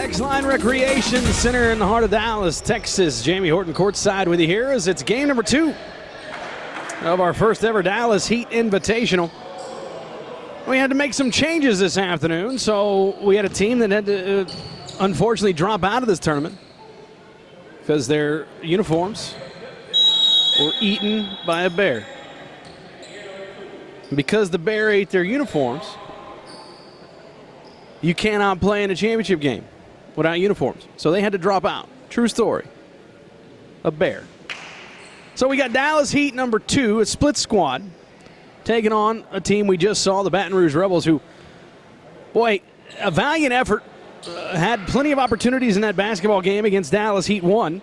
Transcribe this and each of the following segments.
Text Line Recreation Center in the heart of Dallas, Texas. Jamie Horton courtside with you here as it's game number 2 of our first ever Dallas Heat Invitational. We had to make some changes this afternoon, so we had a team that had to unfortunately drop out of this tournament because their uniforms were eaten by a bear. Because the bear ate their uniforms, you cannot play in a championship game without uniforms. So they had to drop out. True story. A bear. So we got Dallas Heat number 2, a split squad, taking on a team we just saw, the Baton Rouge Rebels, who, boy, a valiant effort. Had plenty of opportunities in that basketball game against Dallas. Heat won.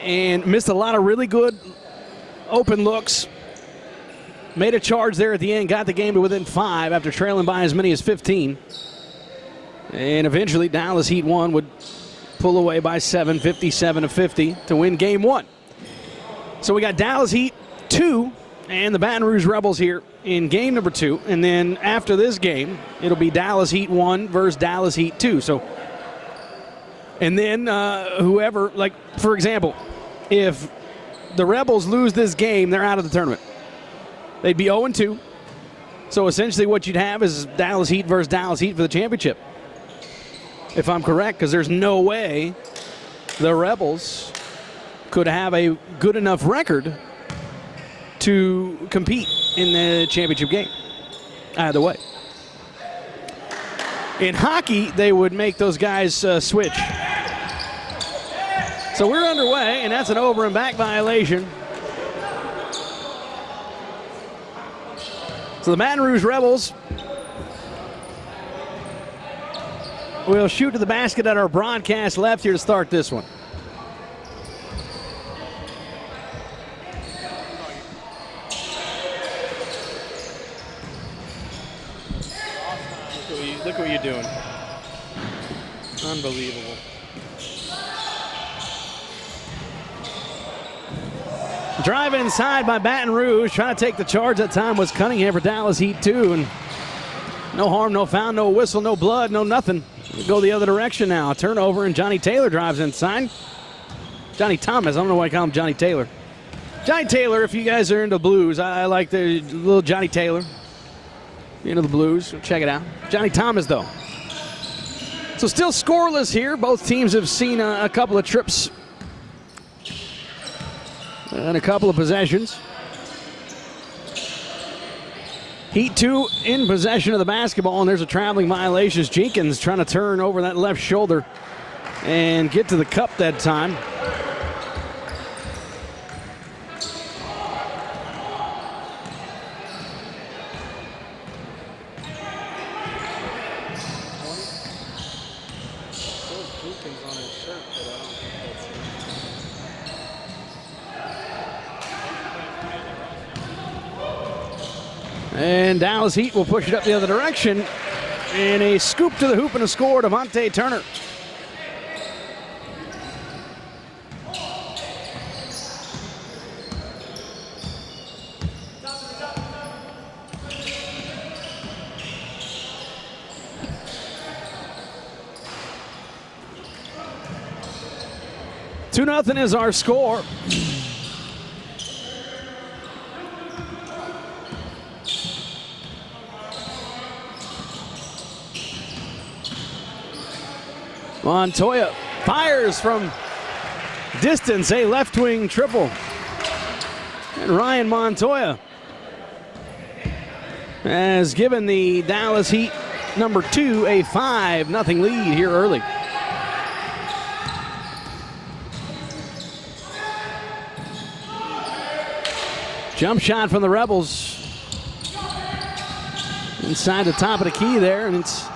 And missed a lot of really good open looks. Made a charge there at the end, got the game to within 5 after trailing by as many as 15. And eventually Dallas Heat 1 would pull away by 7, 57-50 to win game 1. So we got Dallas Heat 2 and the Baton Rouge Rebels here in game number 2. And then after this game, it'll be Dallas Heat 1 versus Dallas Heat 2. So, and then whoever, like, for example, if the Rebels lose this game, they're out of the tournament. They'd be 0-2. So essentially what you'd have is Dallas Heat versus Dallas Heat for the championship. If I'm correct, because there's no way the Rebels could have a good enough record to compete in the championship game. Either way. In hockey, they would make those guys switch. So we're underway, and that's an over and back violation. So the Baton Rouge Rebels will shoot to the basket at our broadcast left here to start this one. Look what you're doing. Unbelievable. Driving inside by Baton Rouge, trying to take the charge that time was Cunningham for Dallas Heat 2. And no harm, no foul, no whistle, no blood, no nothing. We go the other direction now. Turnover, and Johnny Taylor drives inside. Johnny Thomas, I don't know why I call him Johnny Taylor. Johnny Taylor, if you guys are into blues, I like the little Johnny Taylor. Into the blues, check it out. Johnny Thomas, though. So still scoreless here. Both teams have seen a couple of trips and a couple of possessions. Heat 2 in possession of the basketball, and there's a traveling violation. Jenkins trying to turn over that left shoulder and get to the cup that time. And Dallas Heat will push it up the other direction. And a scoop to the hoop and a score, Devontae Turner. Two 2-0 is our score. Montoya fires from distance, a left wing triple. And Ryan Montoya has given the Dallas Heat number 2 a 5-0 lead here early. Jump shot from the Rebels. Inside the top of the key there, and it's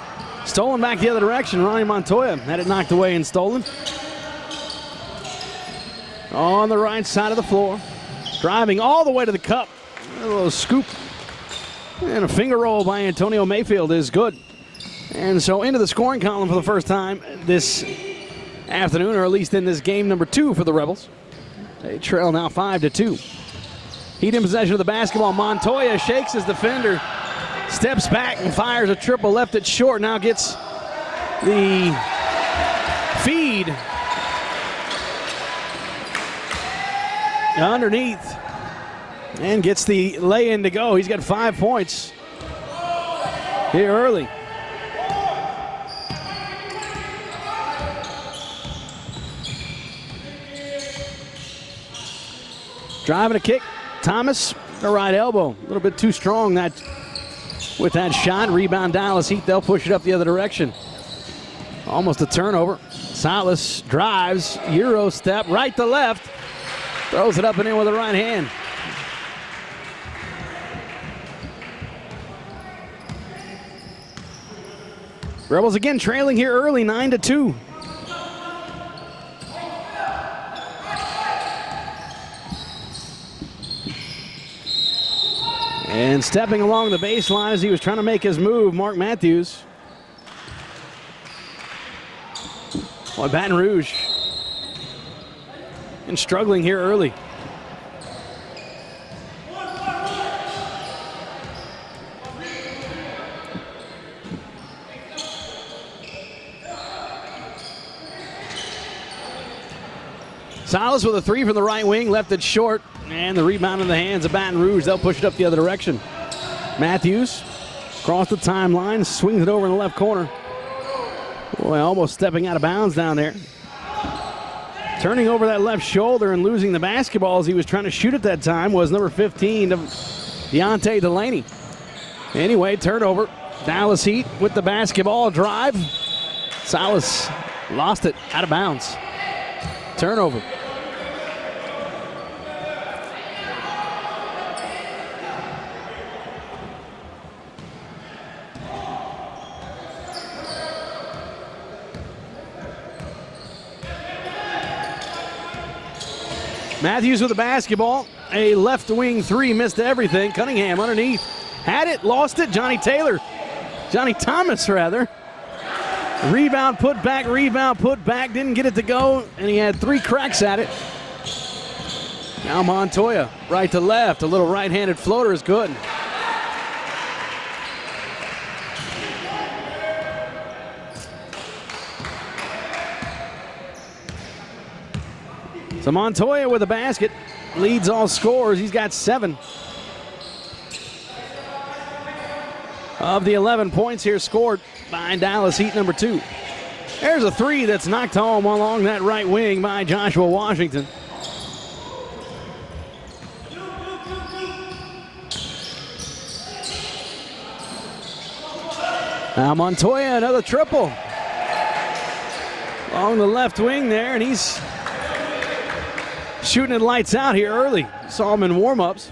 stolen back the other direction. Ryan Montoya had it knocked away and stolen. On the right side of the floor. Driving all the way to the cup. A little scoop. And a finger roll by Antonio Mayfield is good. And so into the scoring column for the first time this afternoon, or at least in this game number 2 for the Rebels. They trail now 5-2. Heat in possession of the basketball. Montoya shakes his defender. Steps back and fires a triple, left it short. Now gets the feed underneath and gets the lay-in to go. He's got 5 points here early. Driving a kick. Thomas, the right elbow. A little bit too strong with that shot. Rebound Dallas Heat. They'll push it up the other direction. Almost a turnover. Silas drives. Euro step. Right to left. Throws it up and in with the right hand. Rebels again trailing here early, 9-2. And stepping along the baseline as he was trying to make his move, Mark Matthews. Boy, Baton Rouge. And struggling here early. Silas with a three from the right wing, left it short, and the rebound in the hands of Baton Rouge. They'll push it up the other direction. Matthews across the timeline, swings it over in the left corner. Boy, almost stepping out of bounds down there. Turning over that left shoulder and losing the basketball as he was trying to shoot at that time was number 15, Deontay Delaney. Anyway, turnover. Dallas Heat with the basketball drive. Silas lost it out of bounds. Turnover. Matthews with the basketball. A left wing three, missed everything. Cunningham underneath. Had it, lost it. Johnny Thomas rather. Rebound, put back, didn't get it to go, and he had 3 cracks at it. Now Montoya, right to left. A little right-handed floater is good. So Montoya with a basket, leads all scorers. He's got 7 of the 11 points here scored by Dallas Heat number 2. There's a 3 that's knocked home along that right wing by Joshua Washington. Now Montoya, another triple along the left wing there, and he's shooting it lights out here early. Saw him in warm-ups.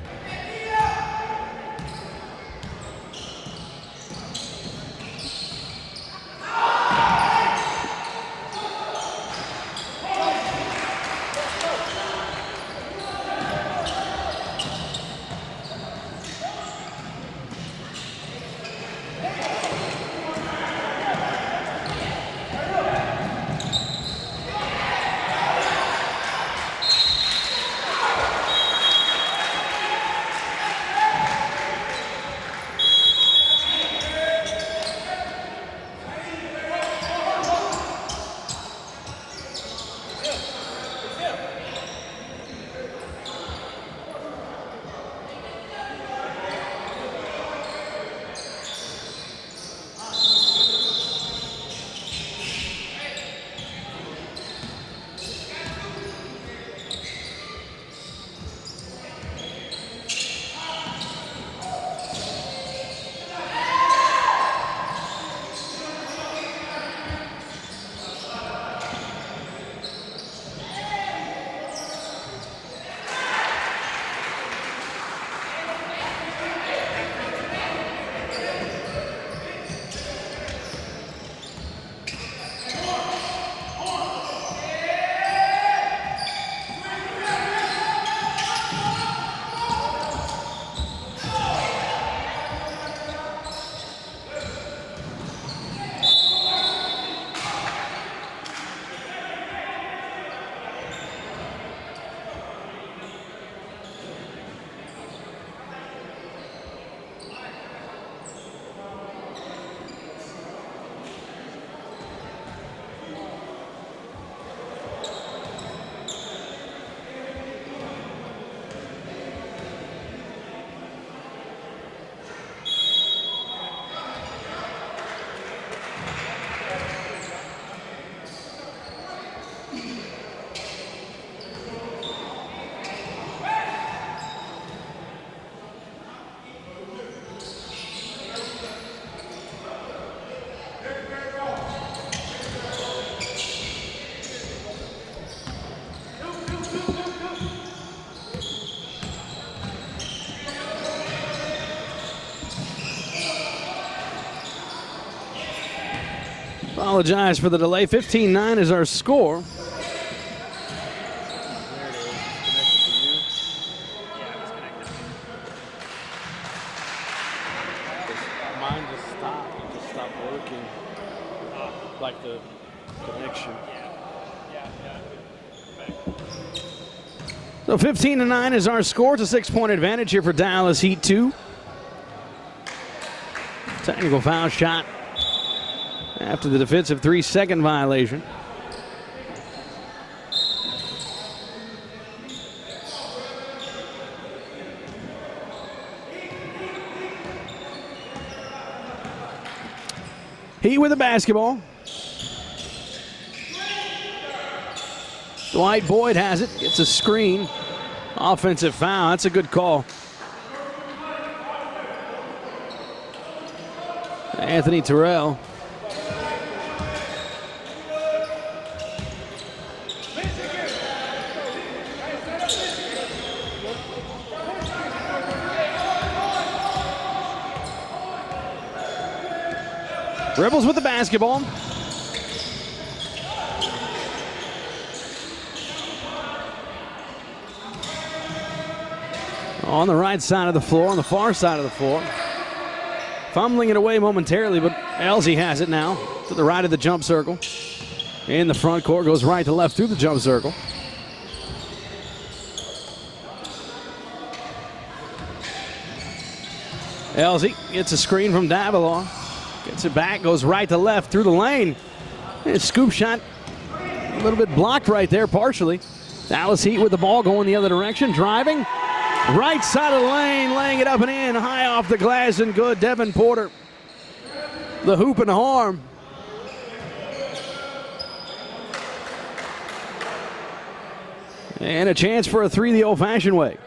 Apologize for the delay. 15-9 is our score. Mine just stopped. It just stopped working. Like the connection. So 15-9 is our score. It's a 6-point advantage here for Dallas Heat 2. Technical foul shot after the defensive 3-second violation. Heat with the basketball. Dwight Boyd has it, gets a screen. Offensive foul, that's a good call. Anthony Terrell. Rebels with the basketball. On the right side of the floor, on the far side of the floor. Fumbling it away momentarily, but Elsie has it now to the right of the jump circle. In the front court, goes right to left through the jump circle. Elsie gets a screen from Davila. Gets it back, goes right to left through the lane. And a scoop shot, a little bit blocked right there partially. Dallas Heat with the ball going the other direction, driving. Right side of the lane, laying it up and in, high off the glass and good. Devin Porter, the hoop and the harm. And a chance for a three the old-fashioned way.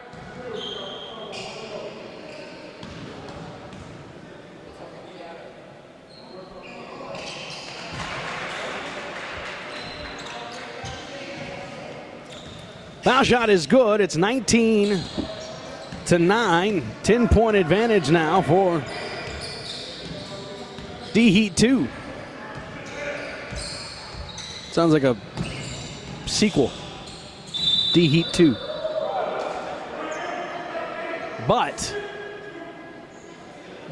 Foul shot is good. It's 19-9. 10-point advantage now for D-Heat 2. Sounds like a sequel. D-Heat 2. But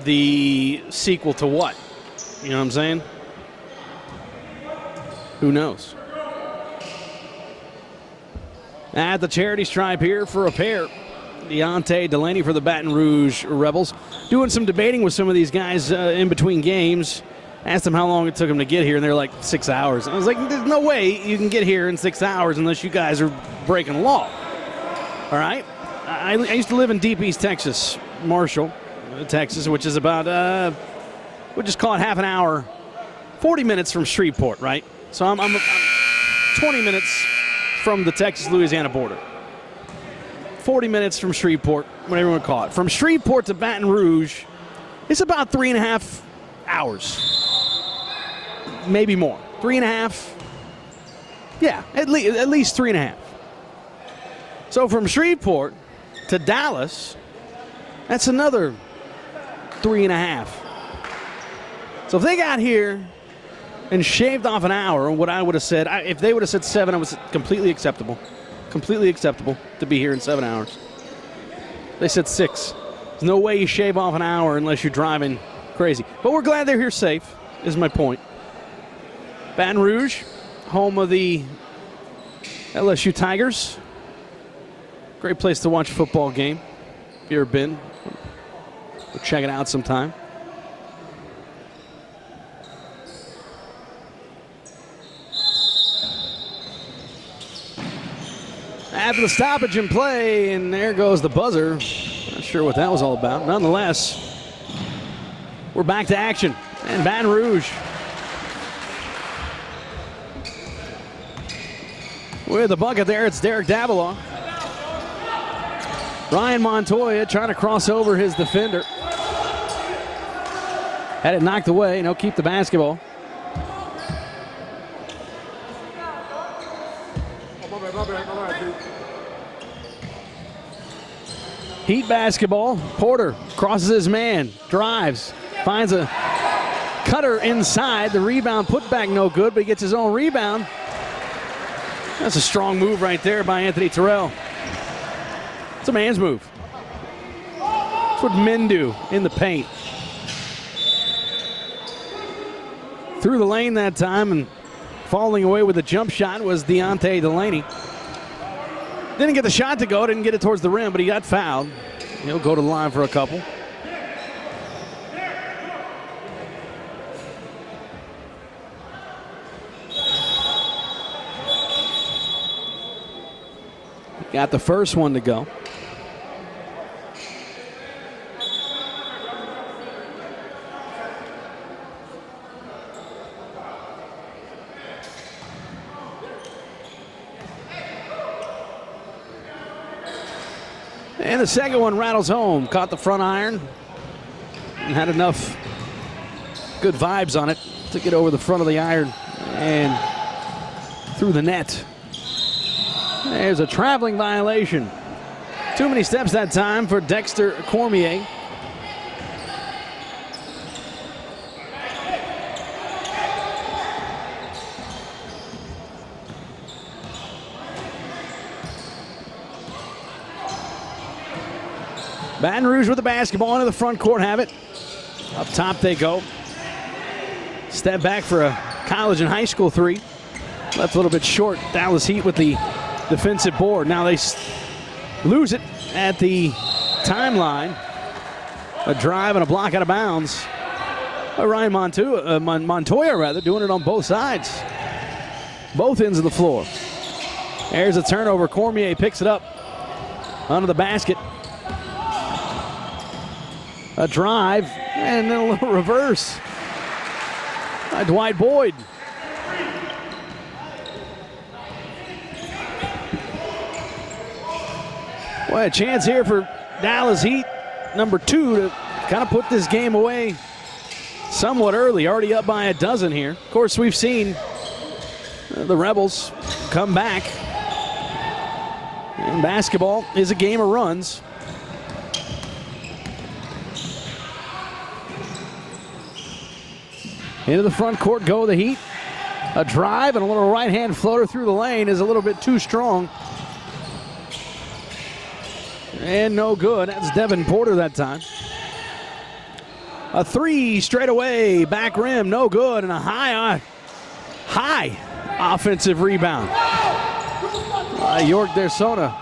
the sequel to what? You know what I'm saying? Who knows? At the charity stripe here for a pair. Deontay Delaney for the Baton Rouge Rebels. Doing some debating with some of these guys in between games. Asked them how long it took them to get here, and they're like 6 hours. I was like, there's no way you can get here in 6 hours unless you guys are breaking the law. All right? I used to live in Deep East Texas, Marshall, Texas, which is about, we'll just call it half an hour, 40 minutes from Shreveport, right? So I'm 20 minutes from the Texas-Louisiana border. 40 minutes from Shreveport, whatever you want to call it. From Shreveport to Baton Rouge, it's about 3.5 hours. Maybe more. 3.5. Yeah, at least 3.5. So from Shreveport to Dallas, that's another 3.5. So if they got here and shaved off an hour, what I would have said, if they would have said 7, it was completely acceptable. Completely acceptable to be here in 7 hours. They said 6. There's no way you shave off an hour unless you're driving crazy. But we're glad they're here safe, is my point. Baton Rouge, home of the LSU Tigers. Great place to watch a football game. If you've ever been, go check it out sometime. After the stoppage in play, and there goes the buzzer. Not sure what that was all about. Nonetheless, we're back to action. And Baton Rouge with the bucket there, it's Derek Davila. Ryan Montoya trying to cross over his defender. Had it knocked away, and he'll keep the basketball. Heat basketball. Porter crosses his man, drives, finds a Cutter inside. The rebound put back no good, but he gets his own rebound. That's a strong move right there by Anthony Terrell. It's a man's move. That's what men do in the paint. Through the lane that time, and falling away with a jump shot was Deontay Delaney. Didn't get the shot to go, didn't get it towards the rim, but he got fouled. He'll go to the line for a couple. Got the first one to go. And the second one rattles home. Caught the front iron and had enough good vibes on it to get over the front of the iron and through the net. There's a traveling violation. Too many steps that time for Dexter Cormier. Baton Rouge with the basketball into the front court, have it. Up top they go. Step back for a college and high school three. Left a little bit short. Dallas Heat with the defensive board. Now they lose it at the timeline. A drive and a block out of bounds. Ryan Montoya doing it on both sides. Both ends of the floor. There's a turnover. Cormier picks it up under the basket. A drive and then a little reverse by Dwight Boyd. Well, a chance here for Dallas Heat, number 2, to kind of put this game away somewhat early. Already up by a dozen here. Of course, we've seen the Rebels come back. And basketball is a game of runs. Into the front court go the Heat. A drive and a little right-hand floater through the lane is a little bit too strong. And no good. That's Devin Porter that time. A three straight away, back rim, no good, and a high offensive rebound. York Dersona.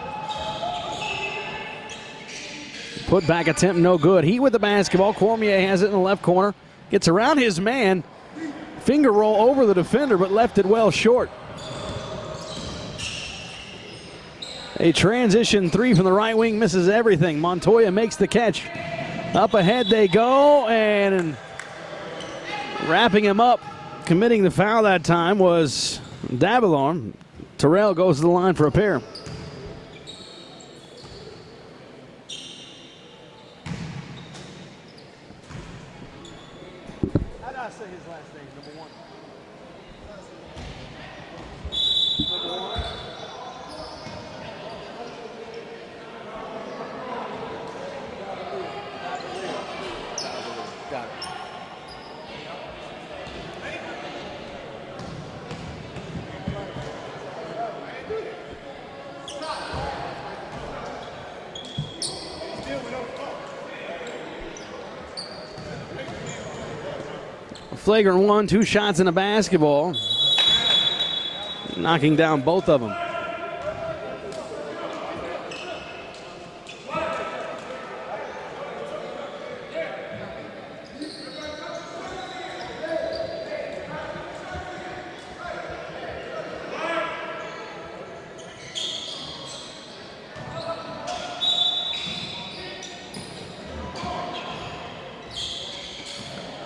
Put back attempt, no good. He with the basketball. Cormier has it in the left corner. Gets around his man. Finger roll over the defender, but left it well short. A transition three from the right wing misses everything. Montoya makes the catch. Up ahead they go, and wrapping him up, committing the foul that time was Davilon. Terrell goes to the line for a pair. How did I say his last name? Number 1. Got it. A flagrant one, 2 shots in a basketball. Knocking down both of them.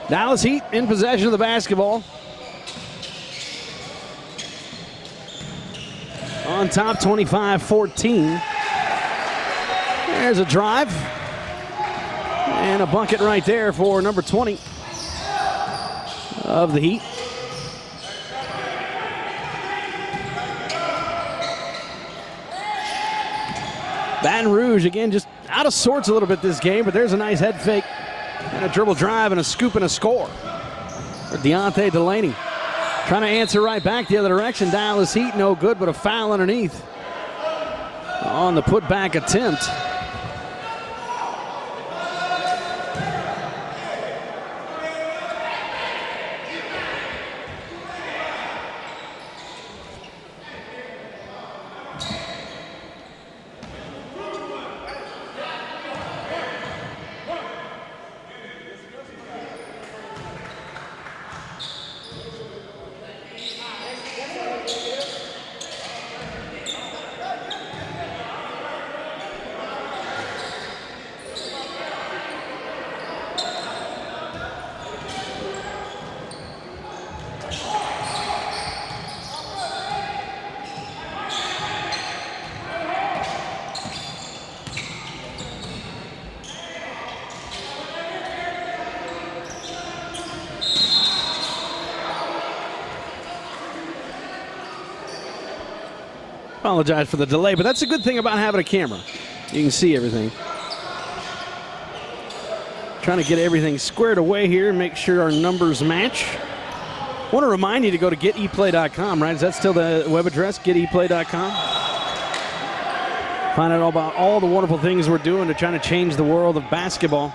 Dallas Heat in possession of the basketball. On top, 25-14. There's a drive. And a bucket right there for number 20 of the Heat. Baton Rouge, again, just out of sorts a little bit this game, but there's a nice head fake and a dribble drive and a scoop and a score. Deontay Delaney trying to answer right back the other direction. Dallas Heat, no good, but a foul underneath on the putback attempt. Apologize for the delay, but that's a good thing about having a camera. You can see everything. Trying to get everything squared away here and make sure our numbers match. I want to remind you to go to geteplay.com, right? Is that still the web address, geteplay.com? Find out all about all the wonderful things we're doing to try to change the world of basketball.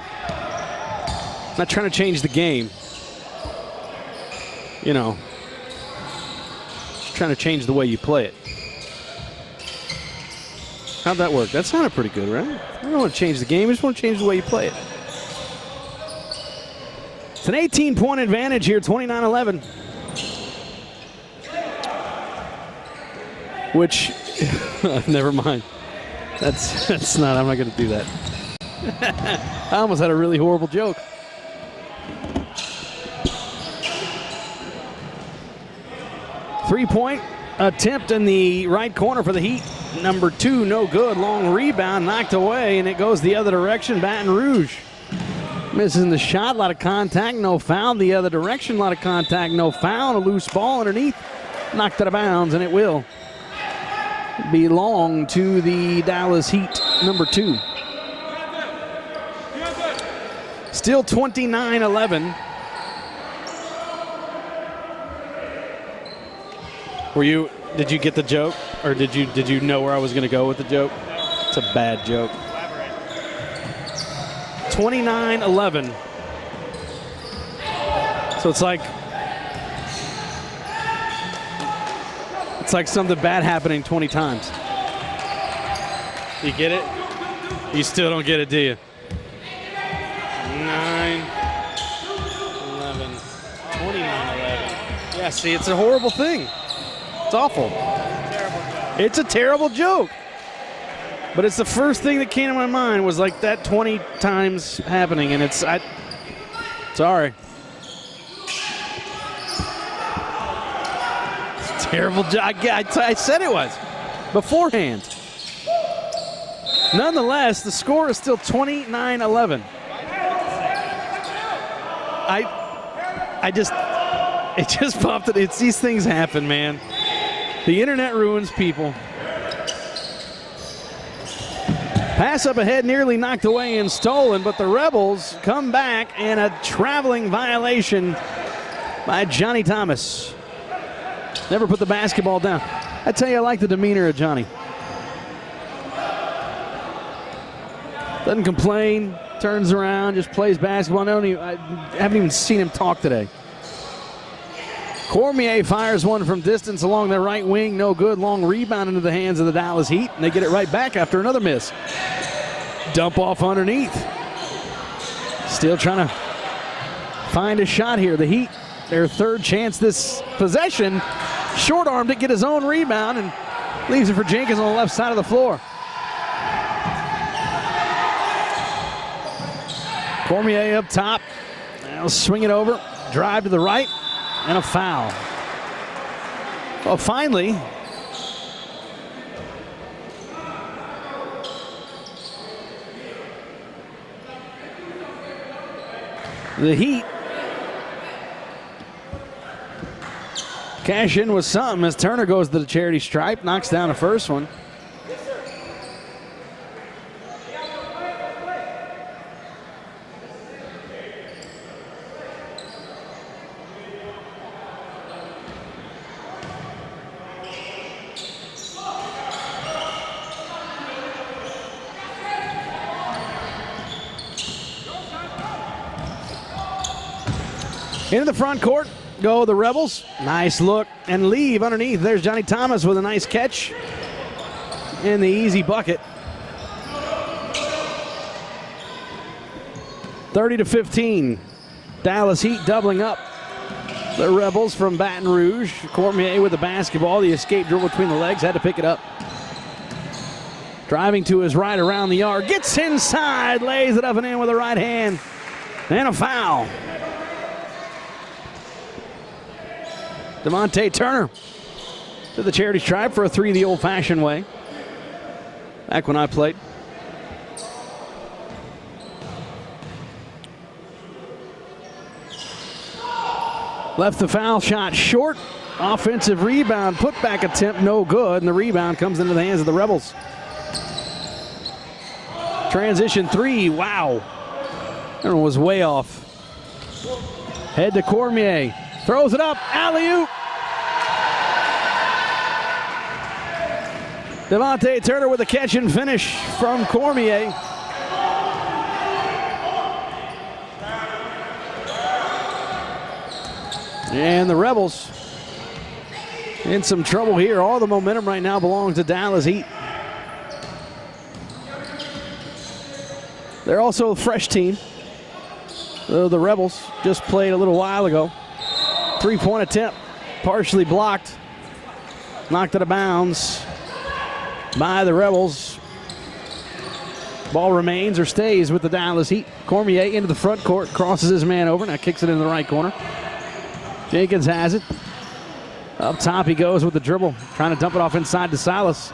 Not trying to change the game. You know, just trying to change the way you play it. How'd that work? That sounded pretty good, right? I don't want to change the game. I just want to change the way you play it. It's an 18-point advantage here, 29-11. Which, never mind. That's not, I'm not going to do that. I almost had a really horrible joke. Three-point attempt in the right corner for the Heat. Number 2, no good. Long rebound, knocked away, and it goes the other direction. Baton Rouge missing the shot. A lot of contact, no foul. The other direction, a lot of contact, no foul. A loose ball underneath, knocked out of bounds, and it will belong to the Dallas Heat, number 2. Still 29-11. Did you get the joke, or did you know where I was going to go with the joke? It's a bad joke. 29-11. So it's like something bad happening 20 times. You get it? You still don't get it, do you? 9, 11, 29-11. Yeah, see, it's a horrible thing. It's awful. It's a terrible joke. But it's the first thing that came to my mind was like that 20 times happening, and sorry. It's a terrible joke. I said it was beforehand. Nonetheless, the score is still 29-11. It just popped it. It's these things happen, man. The internet ruins people. Pass up ahead, nearly knocked away and stolen, but the Rebels come back, and a traveling violation by Johnny Thomas. Never put the basketball down. I tell you, I like the demeanor of Johnny. Doesn't complain, turns around, just plays basketball. I haven't even seen him talk today. Cormier fires one from distance along the right wing. No good. Long rebound into the hands of the Dallas Heat, and they get it right back after another miss. Dump off underneath. Still trying to find a shot here. The Heat, their third chance this possession. Short-armed it, get his own rebound, and leaves it for Jenkins on the left side of the floor. Cormier up top. Now swing it over. Drive to the right. And a foul. Well, finally, the Heat cash in with something as Turner goes to the charity stripe, knocks down the first one. Into the front court go the Rebels. Nice look and leave underneath. There's Johnny Thomas with a nice catch and the easy bucket. 30-15. Dallas Heat doubling up the Rebels from Baton Rouge. Cormier with the basketball. The escape dribble between the legs. Had to pick it up. Driving to his right around the arc. Gets inside. Lays it up and in with the right hand. And a foul. Devontae Turner to the charity stripe for a three the old-fashioned way. Back when I played. Left the foul shot short. Offensive rebound, putback attempt, no good. And the rebound comes into the hands of the Rebels. Transition three, wow. That one was way off. Head to Cormier. Throws it up, alley-oop. Devontae Turner with a catch and finish from Cormier. And the Rebels in some trouble here. All the momentum right now belongs to Dallas Heat. They're also a fresh team. The Rebels just played a little while ago. Three-point attempt, partially blocked. Knocked out of bounds by the Rebels. Ball remains or stays with the Dallas Heat. Cormier into the front court, crosses his man over, now kicks it in the right corner. Jenkins has it. Up top he goes with the dribble, trying to dump it off inside to Silas.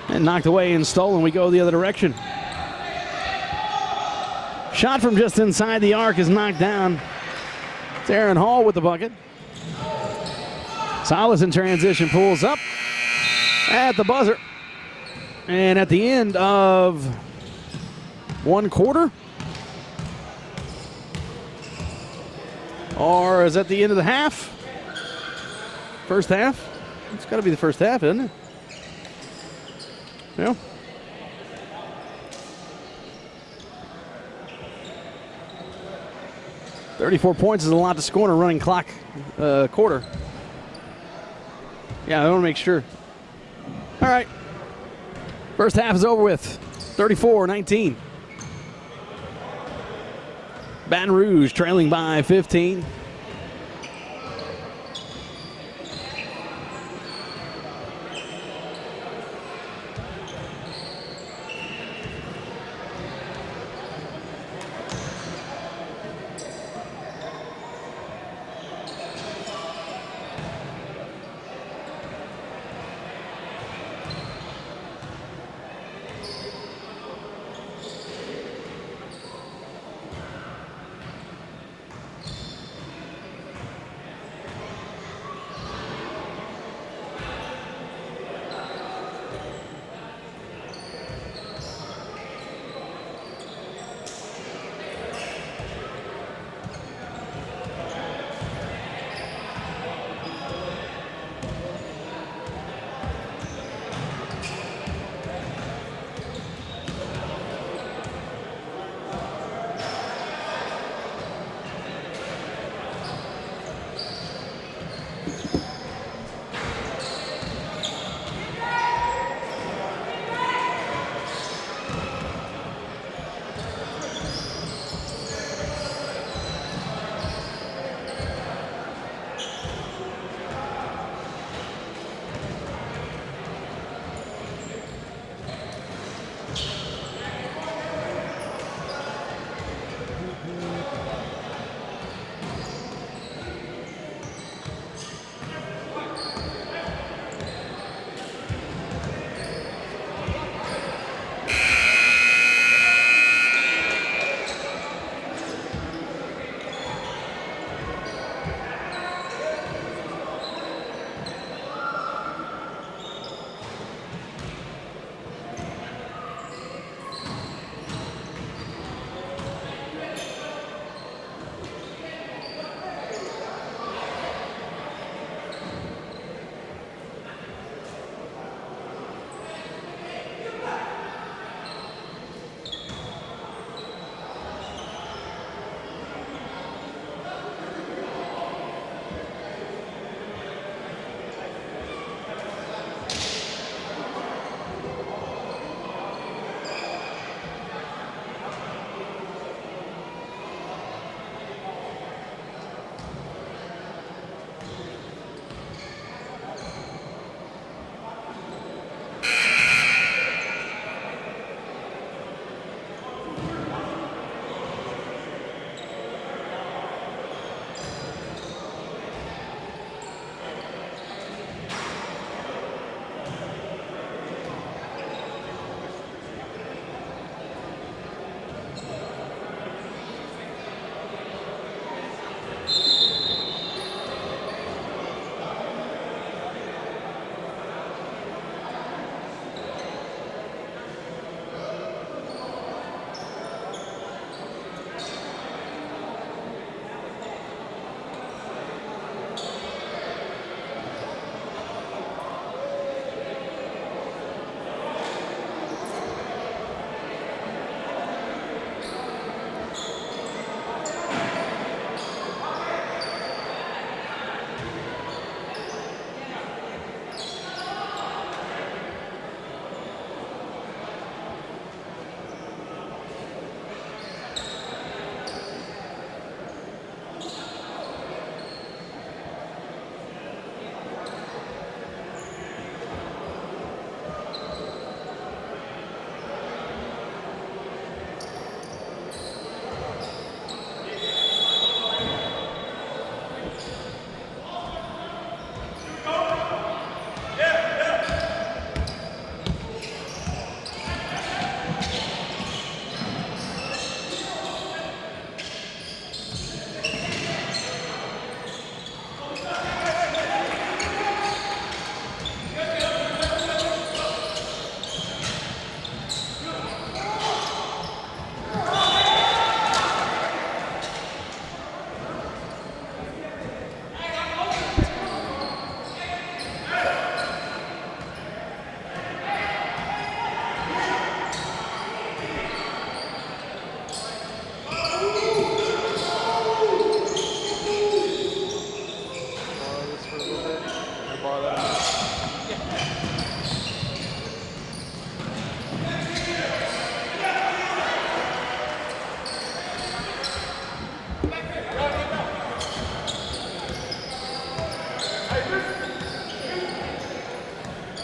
And knocked away and stolen. We go the other direction. Shot from just inside the arc is knocked down. It's Aaron Hall with the bucket. Silas in transition pulls up at the buzzer. And at the end of one quarter, or is that the end of the half? First half? It's got to be the first half, isn't it? Yeah. $34 points is a lot to score in a running clock quarter. Yeah, I want to make sure. All right. First half is over with. 34-19. Baton Rouge trailing by 15.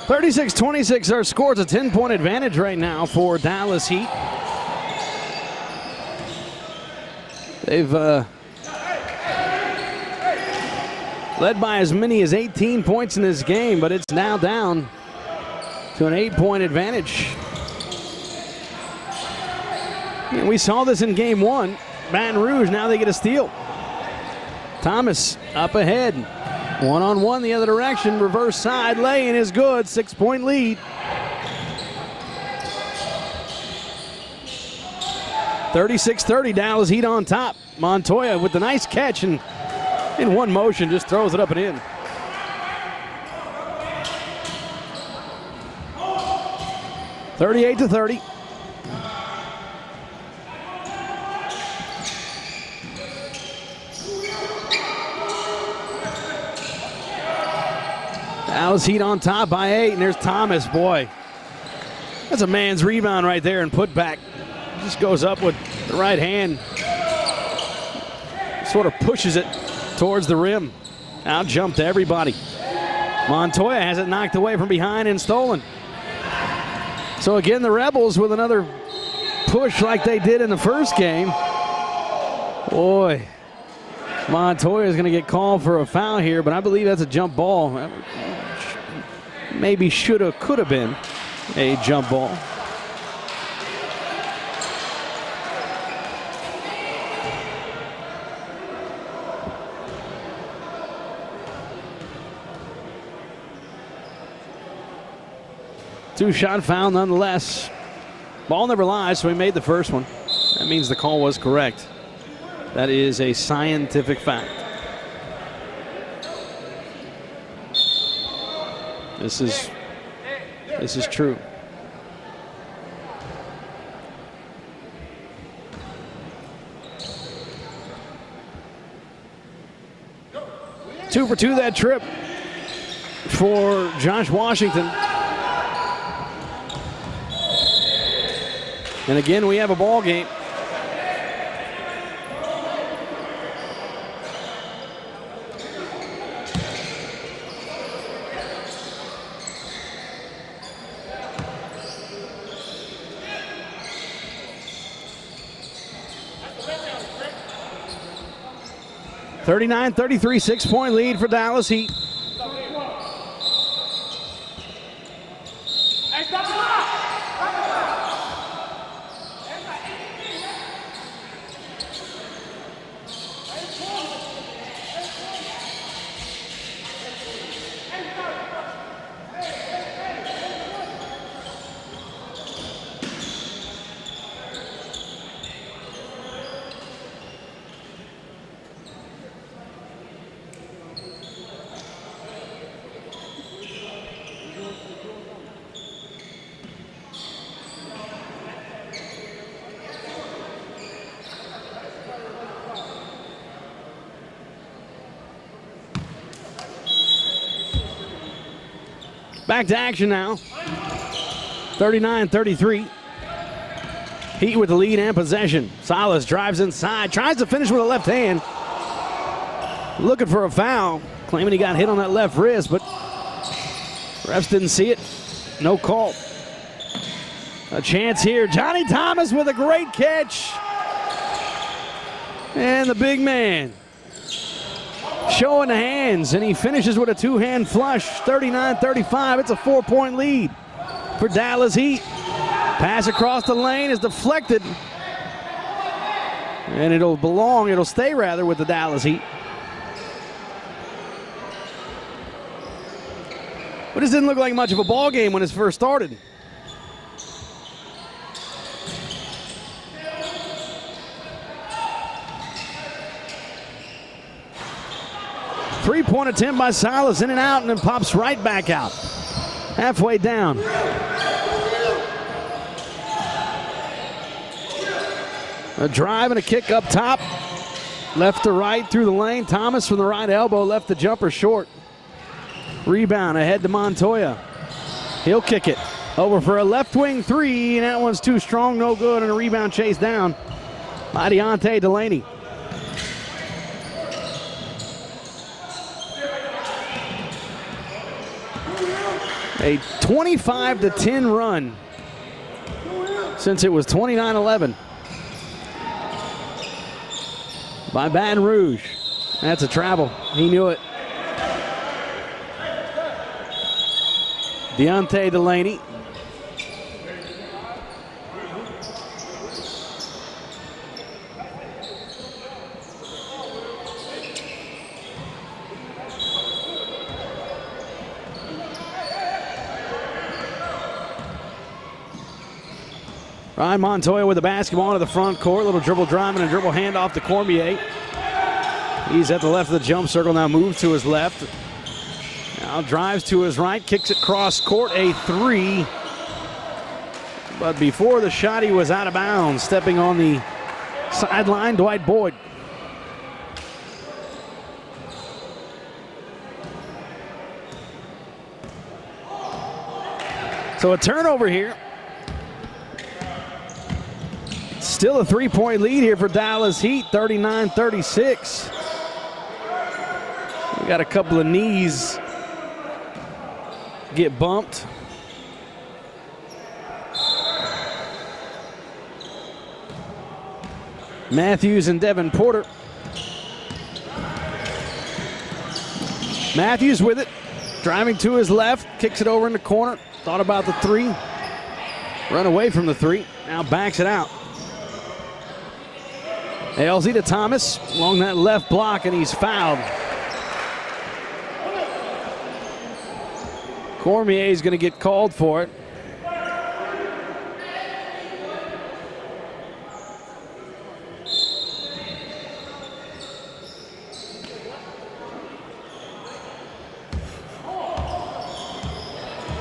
36-26 our score. It's a 10-point advantage right now for Dallas Heat. They've led by as many as 18 points in this game, but it's now down to an 8-point advantage. And we saw this in game one. Baton Rouge, now they get a steal. Thomas up ahead. One-on-one the other direction. Reverse side lay and is good. 6-point lead. 36-30, Dallas Heat on top. Montoya with the nice catch and in one motion just throws it up and in. (38-30). Dallas Heat on top by 8, and there's Thomas. Boy, that's a man's rebound right there and put back. Just goes up with the right hand. Sort of pushes it towards the rim. Out jump to everybody. Montoya has it knocked away from behind and stolen. So again, the Rebels with another push like they did in the first game. Boy, Montoya is going to get called for a foul here, but I believe that's a jump ball. Maybe shoulda, could have been a jump ball. Two-shot foul nonetheless. Ball never lies, so he made the first one. That means the call was correct. That is a scientific fact. This is true. Two for two that trip for Josh Washington. And again, we have a ball game. (39-33), 6-point lead for Dallas Heat. Back to action now. 39-33. Heat with the lead and possession. Salas drives inside, tries to finish with a left hand. Looking for a foul, claiming he got hit on that left wrist, but refs didn't see it. No call. A chance here. Johnny Thomas with a great catch. And the big man showing the hands, and he finishes with a two-hand flush. 39-35. It's a 4-point lead for Dallas Heat. Pass across the lane is deflected, and it'll stay with the Dallas Heat. But this didn't look like much of a ball game when it first started. Three-point attempt by Salas, in and out, and then pops right back out. Halfway down. A drive and a kick up top. Left to right through the lane. Thomas from the right elbow left the jumper short. Rebound ahead to Montoya. He'll kick it. Over for a left wing three, and that one's too strong, no good, and a rebound chased down by Deontay Delaney. A 25-10 run since it was 29-11 by Baton Rouge. That's a travel. He knew it. Deontay Delaney. Ryan Montoya with the basketball into the front court. Little dribble drive and a dribble handoff to Cormier. He's at the left of the jump circle, now moves to his left. Now drives to his right, kicks it cross court, a three. But before the shot, he was out of bounds. Stepping on the sideline, Dwight Boyd. So a turnover here. Still a three-point lead here for Dallas Heat, 39-36. We got a couple of knees get bumped. Matthews and Devin Porter. Matthews with it, driving to his left, kicks it over in the corner. Thought about the three, run away from the three, now backs it out. LZ to Thomas along that left block, and he's fouled. Cormier is going to get called for it.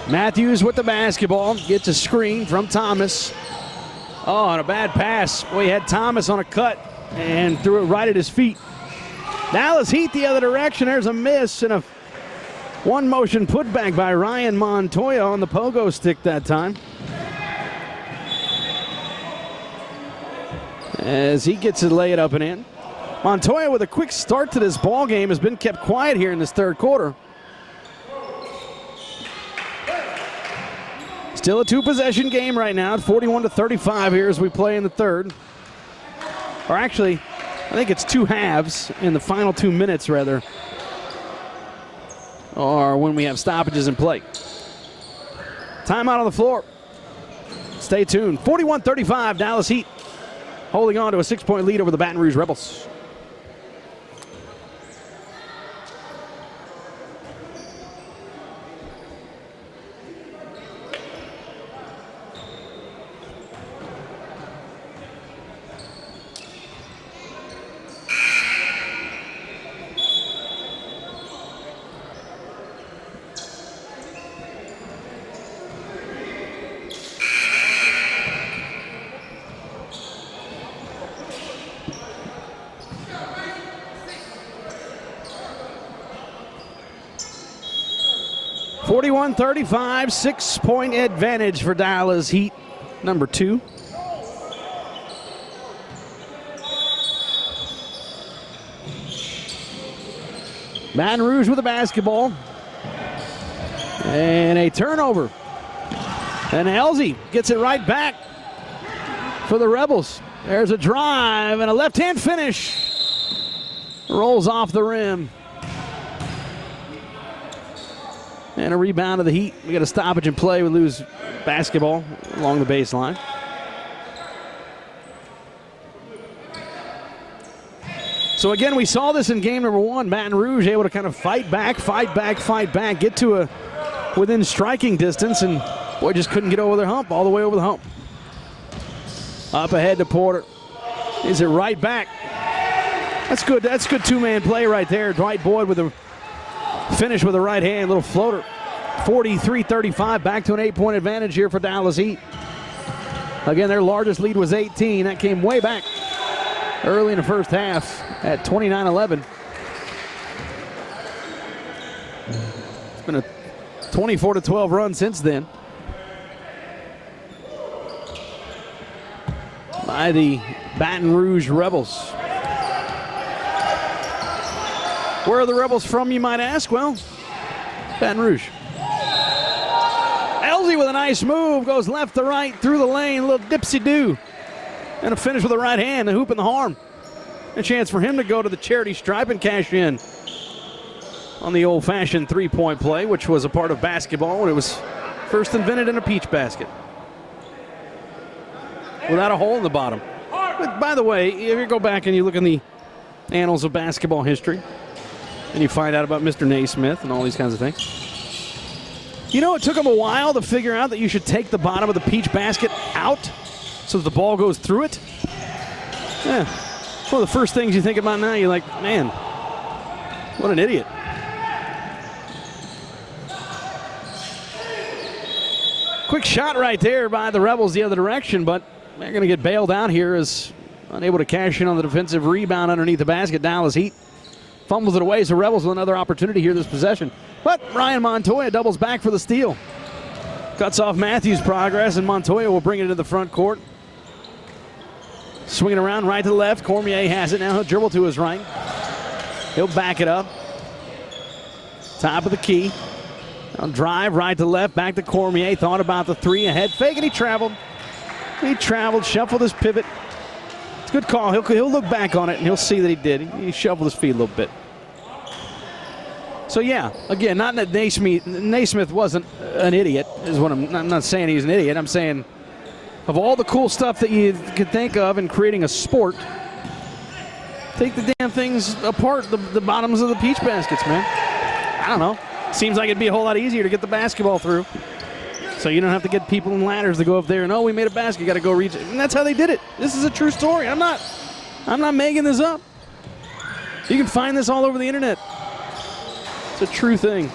Matthews with the basketball, gets a screen from Thomas. Oh, and a bad pass. Boy, he had Thomas on a cut and threw it right at his feet. Dallas Heat the other direction. There's a miss and a one motion putback by Ryan Montoya on the pogo stick that time. As he gets to lay it up and in. Montoya with a quick start to this ball game has been kept quiet here in this third quarter. Still a two-possession game right now at 41-35 here as we play in the third. Or actually, I think it's two halves in the final 2 minutes, rather. Or when we have stoppages in play. Timeout on the floor. Stay tuned. 41-35, Dallas Heat holding on to a 6-point lead over the Baton Rouge Rebels. .35, 6-point advantage for Dallas Heat, number 2. Baton Rouge with the basketball. And a turnover. And Elzy gets it right back for the Rebels. There's a drive and a left-hand finish. Rolls off the rim. And a rebound of the Heat. We got a stoppage in play. We lose basketball along the baseline. So again, we saw this in game number 1. Baton Rouge able to kind of fight back, get to a within striking distance, and boy, just couldn't get over their hump, all the way over the hump. Up ahead to Porter. Is it right back? That's good. That's good two-man play right there. Dwight Boyd with a finish with a right hand, little floater. 43-35, back to an 8-point advantage here for Dallas Heat. Again, their largest lead was 18. That came way back early in the first half at 29-11. It's been a 24-12 run since then by the Baton Rouge Rebels. Where are the Rebels from, you might ask? Well, Baton Rouge. Elsie with a nice move, goes left to right through the lane, a little dipsy-do. And a finish with the right hand, the hoop and the harm. A chance for him to go to the charity stripe and cash in on the old-fashioned three-point play, which was a part of basketball when it was first invented in a peach basket. Without a hole in the bottom. But by the way, if you go back and you look in the annals of basketball history, and you find out about Mr. Naismith and all these kinds of things. You know, it took him a while to figure out that you should take the bottom of the peach basket out so that the ball goes through it. Yeah. One of the first things you think about now, you're like, man, what an idiot. Quick shot right there by the Rebels the other direction, but they're going to get bailed out here as unable to cash in on the defensive rebound underneath the basket. Dallas Heat fumbles it away, so Rebels with another opportunity here this possession. But Ryan Montoya doubles back for the steal. Cuts off Matthews' progress, and Montoya will bring it into the front court. Swinging around right to left. Cormier has it now. He'll dribble to his right. He'll back it up. Top of the key. Now drive right to left. Back to Cormier. Thought about the three. A head fake, and he traveled. Shuffled his pivot. It's a good call. He'll look back on it, and he'll see that he did. He shuffled his feet a little bit. So, yeah, again, not that Naismith wasn't an idiot, is what I'm not saying he's an idiot. I'm saying of all the cool stuff that you could think of in creating a sport, take the damn things apart, the bottoms of the peach baskets, man. I don't know. Seems like it'd be a whole lot easier to get the basketball through. So you don't have to get people in ladders to go up there and, oh, we made a basket, got to go reach it. And that's how they did it. This is a true story. I'm not making this up. You can find this all over the internet. It's a true thing.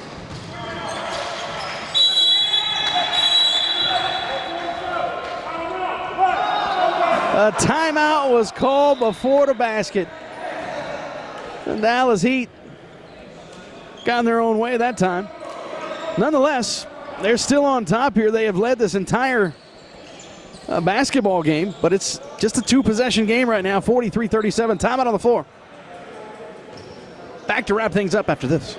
A timeout was called before the basket. The Dallas Heat got in their own way that time. Nonetheless, they're still on top here. They have led this entire basketball game, but it's just a two-possession game right now, 43-37. Timeout on the floor. Back to wrap things up after this.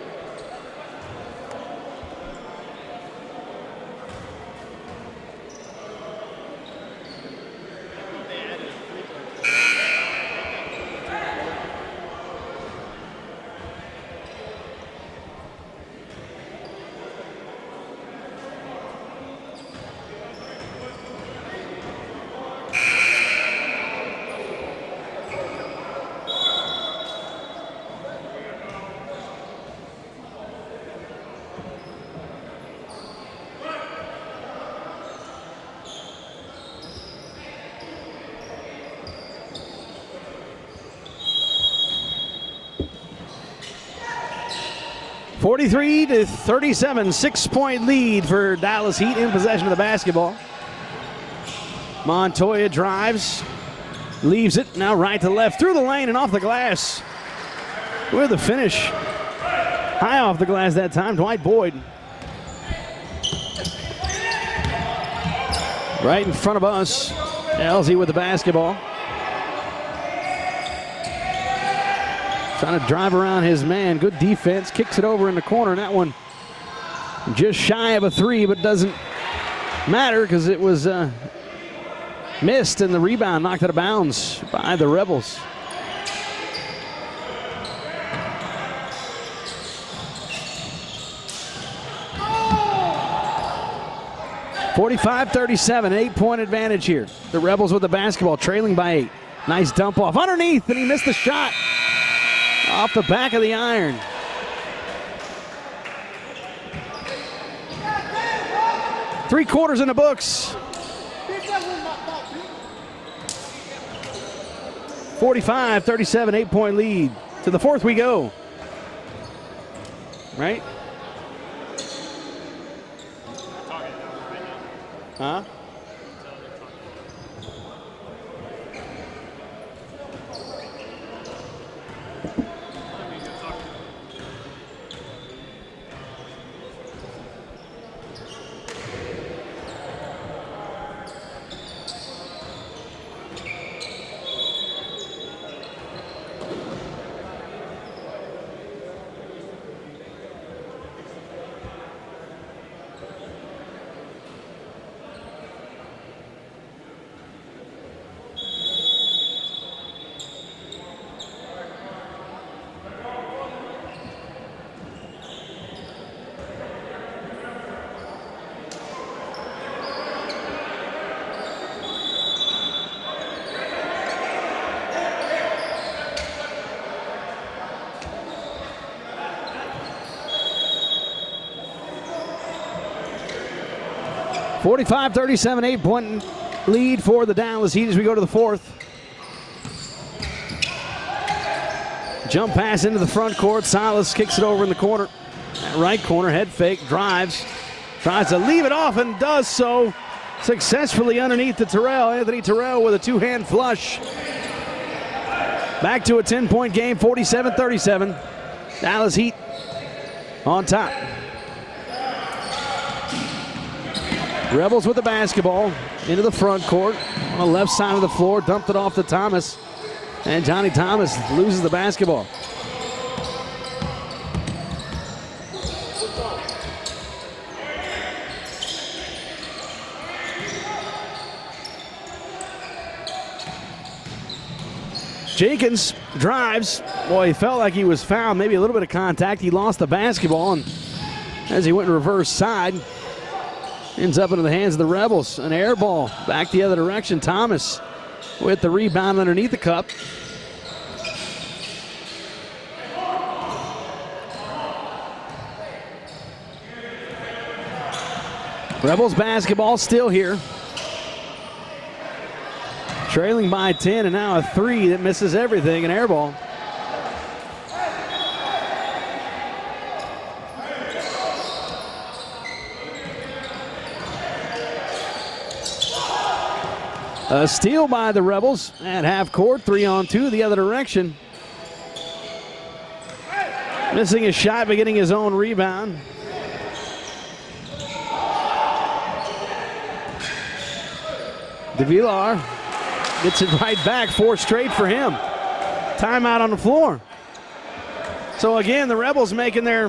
(43 to 37), 6-point lead for Dallas Heat in possession of the basketball. Montoya drives, leaves it, now right to left, through the lane and off the glass. With the finish. High off the glass that time, Dwight Boyd. Right in front of us, Elsie with the basketball. Trying to drive around his man. Good defense. Kicks it over in the corner. And that one just shy of a three, but doesn't matter because it was missed, and the rebound knocked out of bounds by the Rebels. (45-37), 8-point advantage here. The Rebels with the basketball, trailing by 8. Nice dump off underneath, and he missed the shot. Off the back of the iron. Three quarters in the books. 45-37, 8-point lead. To the fourth we go. Right? Huh? 45-37, 8-point lead for the Dallas Heat as we go to the fourth. Jump pass into the front court. Silas kicks it over in the corner. That right corner, head fake, drives. Tries to leave it off and does so successfully underneath the Terrell. Anthony Terrell with a two-hand flush. Back to a 10-point game, 47-37. Dallas Heat on top. Rebels with the basketball into the front court on the left side of the floor. Dumped it off to Thomas. And Johnny Thomas loses the basketball. Jenkins drives. Boy, he felt like he was fouled. Maybe a little bit of contact. He lost the basketball, and as he went in reverse side, ends up into the hands of the Rebels. An air ball back the other direction. Thomas with the rebound underneath the cup. Rebels basketball still here. Trailing by 10, and now a three that misses everything, an air ball. A steal by the Rebels at half court, 3-on-2 the other direction. Missing a shot, but getting his own rebound. DeVillar gets it right back, 4 straight for him. Timeout on the floor. So again, the Rebels making their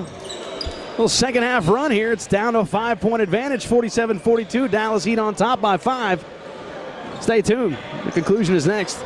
little second half run here. It's down to a 5-point advantage, 47-42. Dallas Heat on top by 5. Stay tuned. The conclusion is next.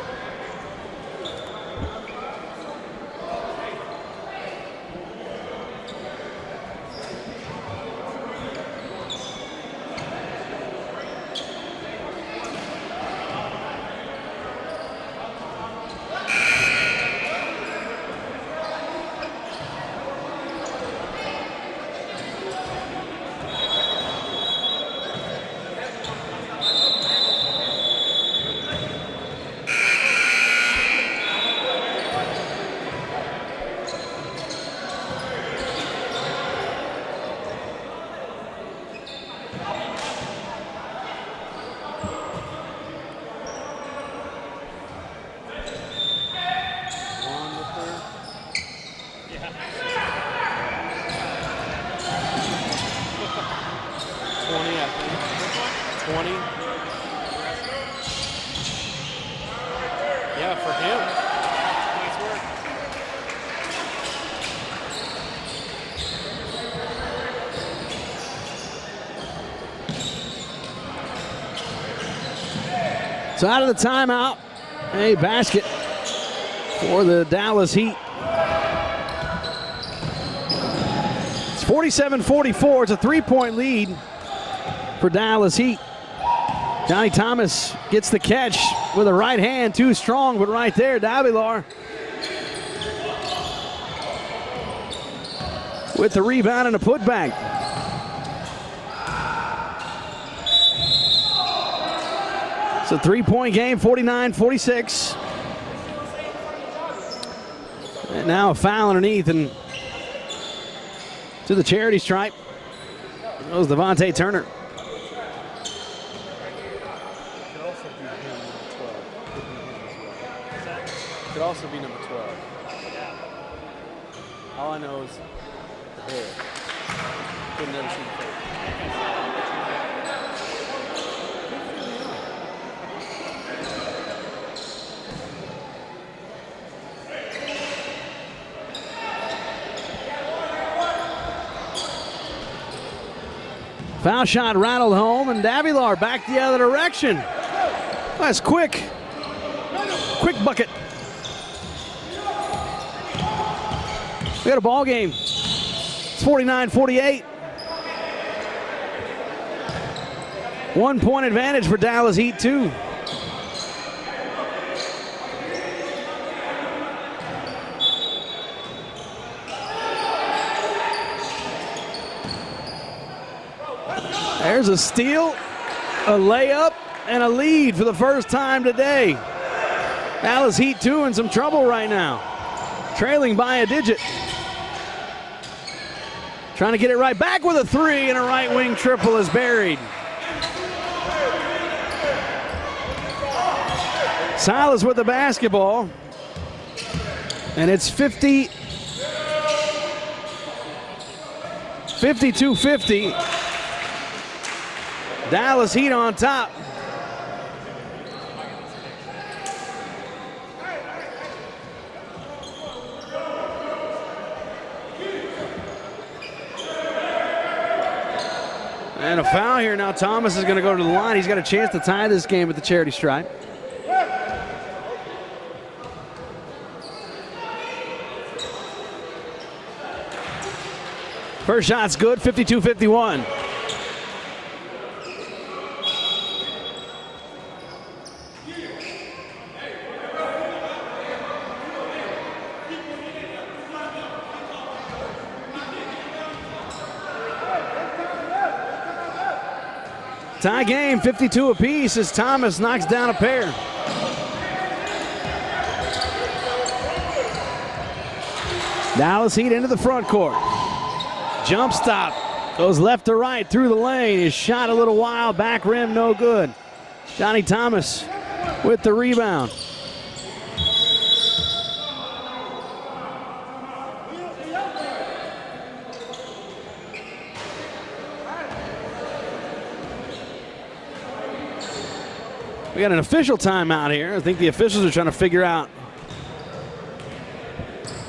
So out of the timeout, a basket for the Dallas Heat. It's 47-44. It's a 3-point lead for Dallas Heat. Johnny Thomas gets the catch with a right hand, too strong, but right there, Davila with the rebound and a putback. It's a 3-point game, 49-46. And now a foul underneath and to the charity stripe goes Devontae Turner. Could also be number 12. All I know is the hair. Couldn't never see the face. Foul shot rattled home, and Davila back the other direction. That's quick. Quick bucket. We got a ball game. It's 49-48. 1-point advantage for Dallas Heat, too. There's a steal A layup and a lead for the first time today. Dallas Heat 2 in some trouble right now. Trailing by a digit. Trying to get it right back with a three, and a right wing triple is buried. Silas with the basketball. And it's 52-50. Dallas Heat on top. And a foul here now. Thomas is going to go to the line. He's got a chance to tie this game with the charity stripe. First shot's good, 52-51. Tie game, 52 apiece as Thomas knocks down a pair. Dallas Heat into the front court. Jump stop. Goes left to right through the lane. His shot a little wild. Back rim, no good. Johnny Thomas with the rebound. We got an official timeout here. I think the officials are trying to figure out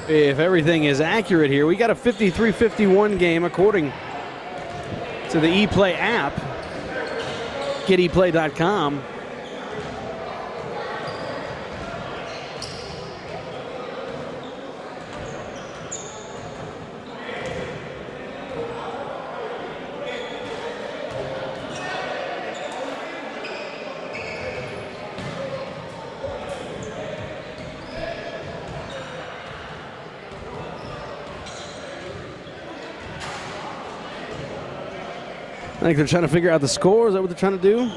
if everything is accurate here. We got a 53-51 game according to the Eplay app. Get eplay.com. I think they're trying to figure out the score. Is that what they're trying to do?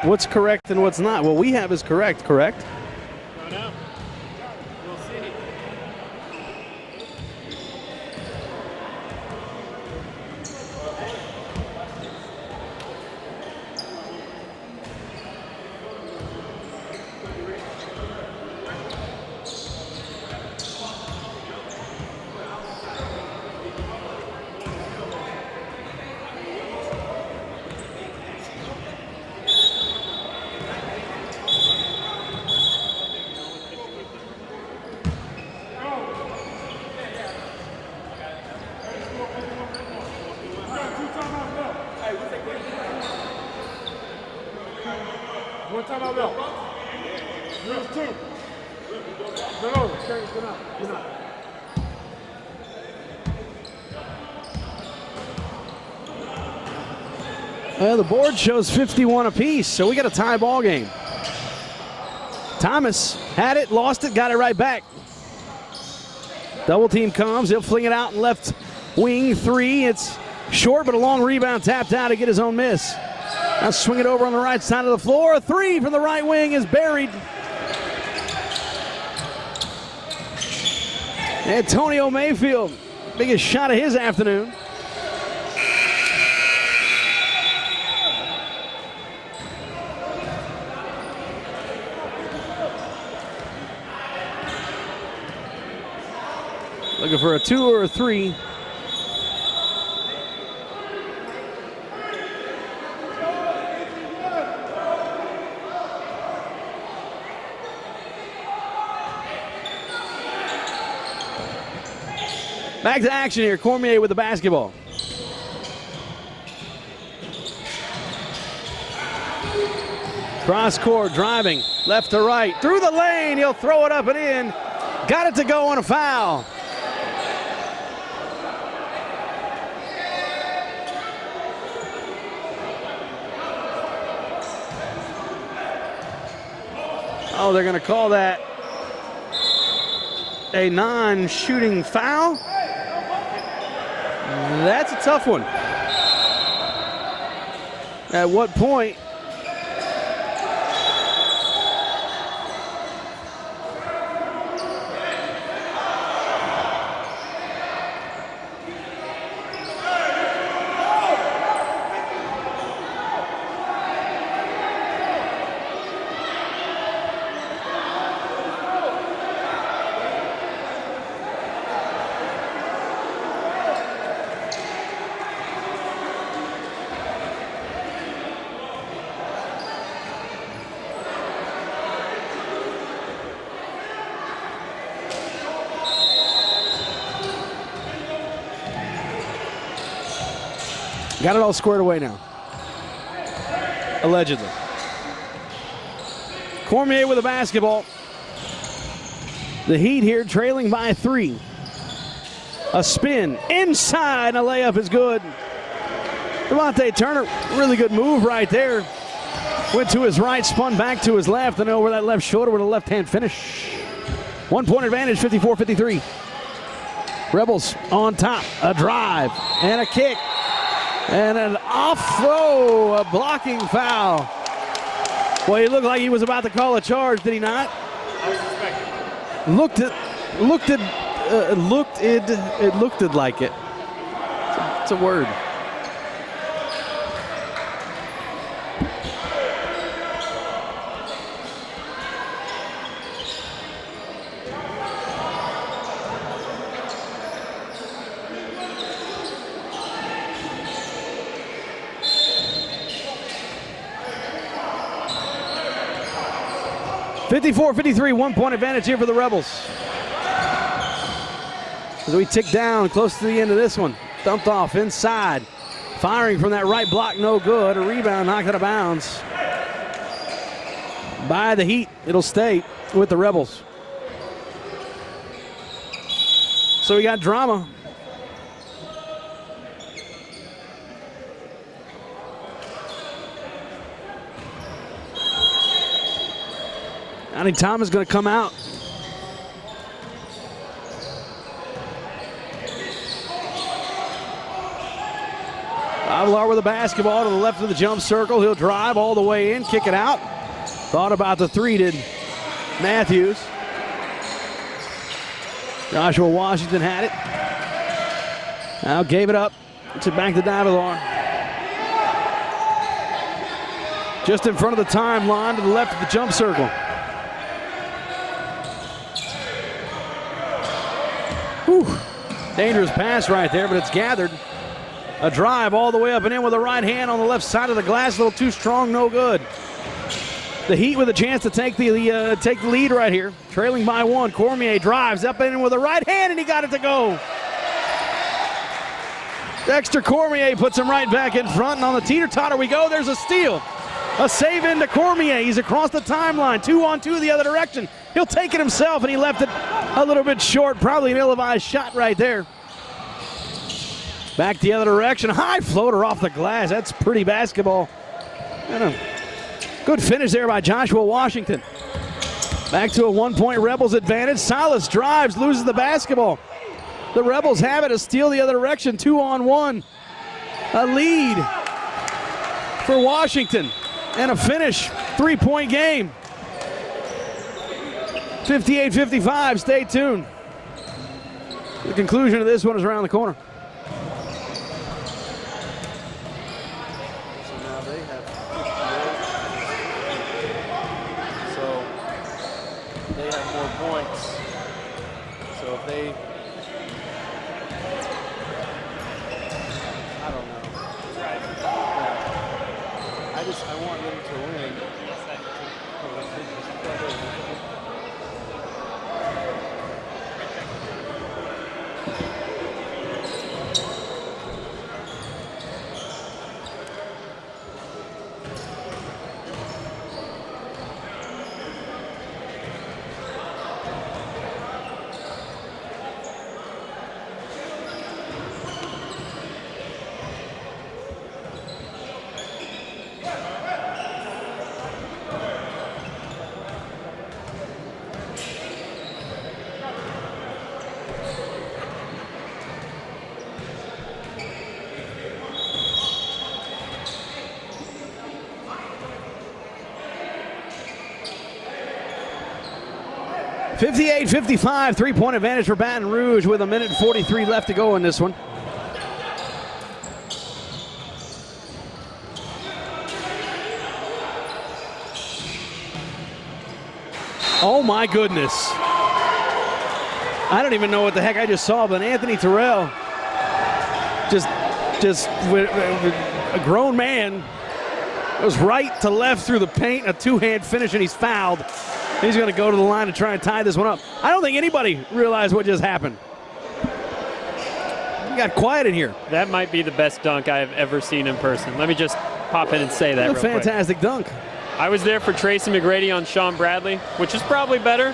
What's correct and what's not? What we have is correct? I know. We'll see. One time out belt. Here's two. No, good enough. Good enough. The board shows 51 apiece, so we got a tie ball game. Thomas had it, lost it, got it right back. Double team comes, he'll fling it out in left wing three. It's short, but a long rebound tapped out to get his own miss. Now swing it over on the right side of the floor. A three from the right wing is buried. Antonio Mayfield, biggest shot of his afternoon. Looking for a two or a three. Back to action here. Cormier with the basketball. Cross court driving left to right through the lane. He'll throw it up and in. Got it to go on a foul. Oh, they're going to call that a non-shooting foul. That's a tough one. At what point got it all squared away now. Allegedly. Cormier with a basketball. The Heat here trailing by 3. A spin inside, a layup is good. Devontae Turner, really good move right there. Went to his right, spun back to his left, and over that left shoulder with a left-hand finish. 1 point advantage, 54-53. Rebels on top, a drive and a kick. And an off-throw, a blocking foul. Well, he looked like he was about to call a charge, did he not? I was expecting. It looked like it. It's a word. (54-53), 1 point advantage here for the Rebels. As we tick down close to the end of this one. Dumped off inside. Firing from that right block, no good. A rebound knocked out of bounds by the Heat. It'll stay with the Rebels. So we got drama. I think Tom is going to come out. Avalar with a basketball to the left of the jump circle. He'll drive all the way in, kick it out. Thought about the three, did Matthews. Joshua Washington had it. Now gave it up. It's back to Avalar. Just in front of the timeline to the left of the jump circle. Whew. Dangerous pass right there, but it's gathered. A drive all the way up and in with a right hand on the left side of the glass. A little too strong, no good. The Heat with a chance to take the lead right here. Trailing by 1. Cormier drives up and in with a right hand, and he got it to go. Dexter Cormier puts him right back in front, and on the teeter-totter we go. There's a steal. A save into Cormier. He's across the timeline. 2-on-2 the other direction. He'll take it himself, and he left it a little bit short. Probably an ill-advised shot right there. Back the other direction. High floater off the glass. That's pretty basketball. And a good finish there by Joshua Washington. Back to a 1-point Rebels advantage. Silas drives, loses the basketball. The Rebels have it. A steal the other direction. 2-on-1. A lead for Washington. And a finish. 3-point game. 58-55. Stay tuned. The conclusion of this one is around the corner. So now they have 58. So they have more points. So if they, I don't know. I want them to win. 58-55, three-point advantage for Baton Rouge with 1:43 left to go in this one. Oh my goodness. I don't even know what the heck I just saw, but Anthony Terrell, just with a grown man, goes right to left through the paint, a two-hand finish, and he's fouled. He's going to go to the line to try and tie this one up. I don't think anybody realized what just happened. You got quiet in here. That might be the best dunk I have ever seen in person. Let me just pop in and say that real quick. Fantastic dunk. I was there for Tracy McGrady on Sean Bradley, which is probably better.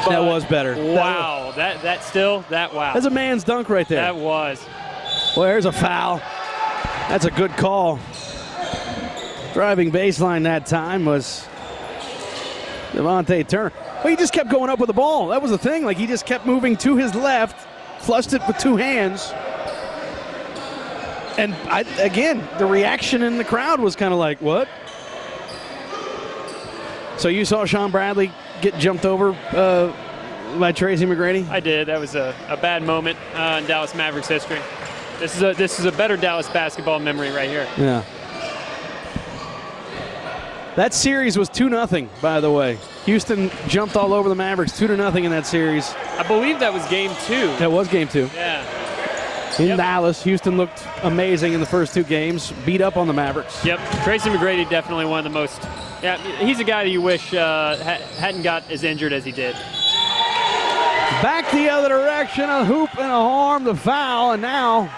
That was better. Wow. Wow. That's a man's dunk right there. That was. Well, there's a foul. That's a good call. Driving baseline that time was Devontae Turner. Well, he just kept going up with the ball. That was the thing. Like, he just kept moving to his left, flushed it with two hands. And, again, the reaction in the crowd was kind of like, what? So you saw Sean Bradley get jumped over by Tracy McGrady? I did. That was a bad moment in Dallas Mavericks history. This is a better Dallas basketball memory right here. Yeah. That series was 2-0, by the way. Houston jumped all over the Mavericks, 2-0 in that series. I believe that was game 2. That was game 2. Yeah. In Dallas, Houston looked amazing in the first 2 games, beat up on the Mavericks. Yep. Tracy McGrady, definitely one of the most. Yeah, he's a guy that you wish hadn't got as injured as he did. Back the other direction, a hoop and a harm, the foul, and now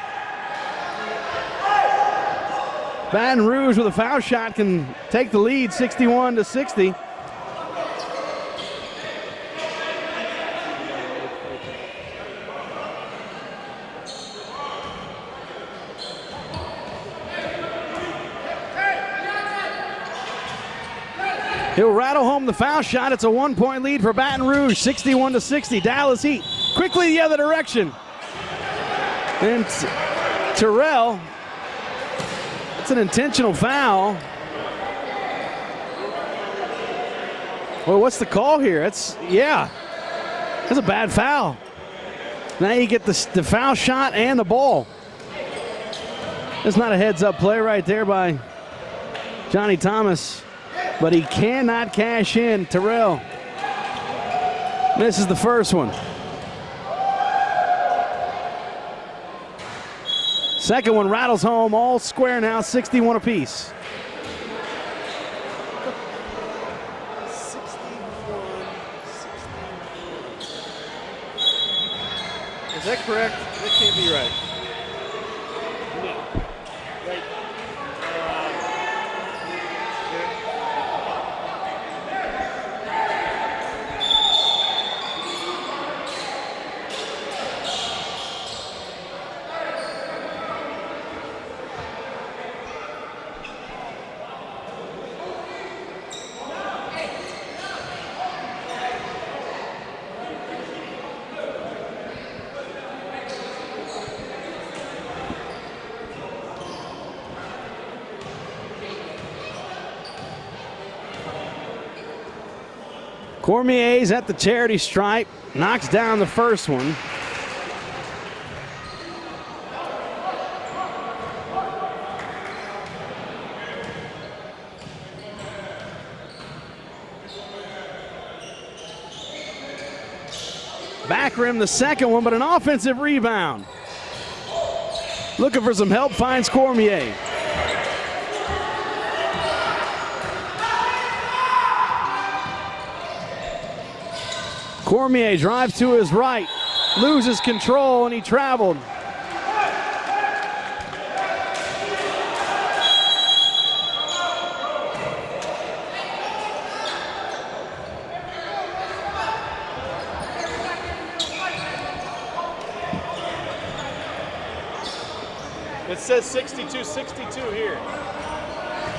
Baton Rouge with a foul shot can take the lead 61-60. He'll rattle home the foul shot. It's a 1-point lead for Baton Rouge, 61-60. Dallas Heat quickly the other direction. And Terrell, it's an intentional foul. Well, what's the call here? That's a bad foul. Now you get the foul shot and the ball. It's not a heads-up play right there by Johnny Thomas. But he cannot cash in. Terrell misses the first one. Second one rattles home, all square now, 61 apiece. 61. Is that correct? That can't be right. Cormier's at the charity stripe, knocks down the first one. Back rim the second one, but an offensive rebound. Looking for some help, finds Cormier. Cormier drives to his right, loses control, and he traveled. It says 62-62 here,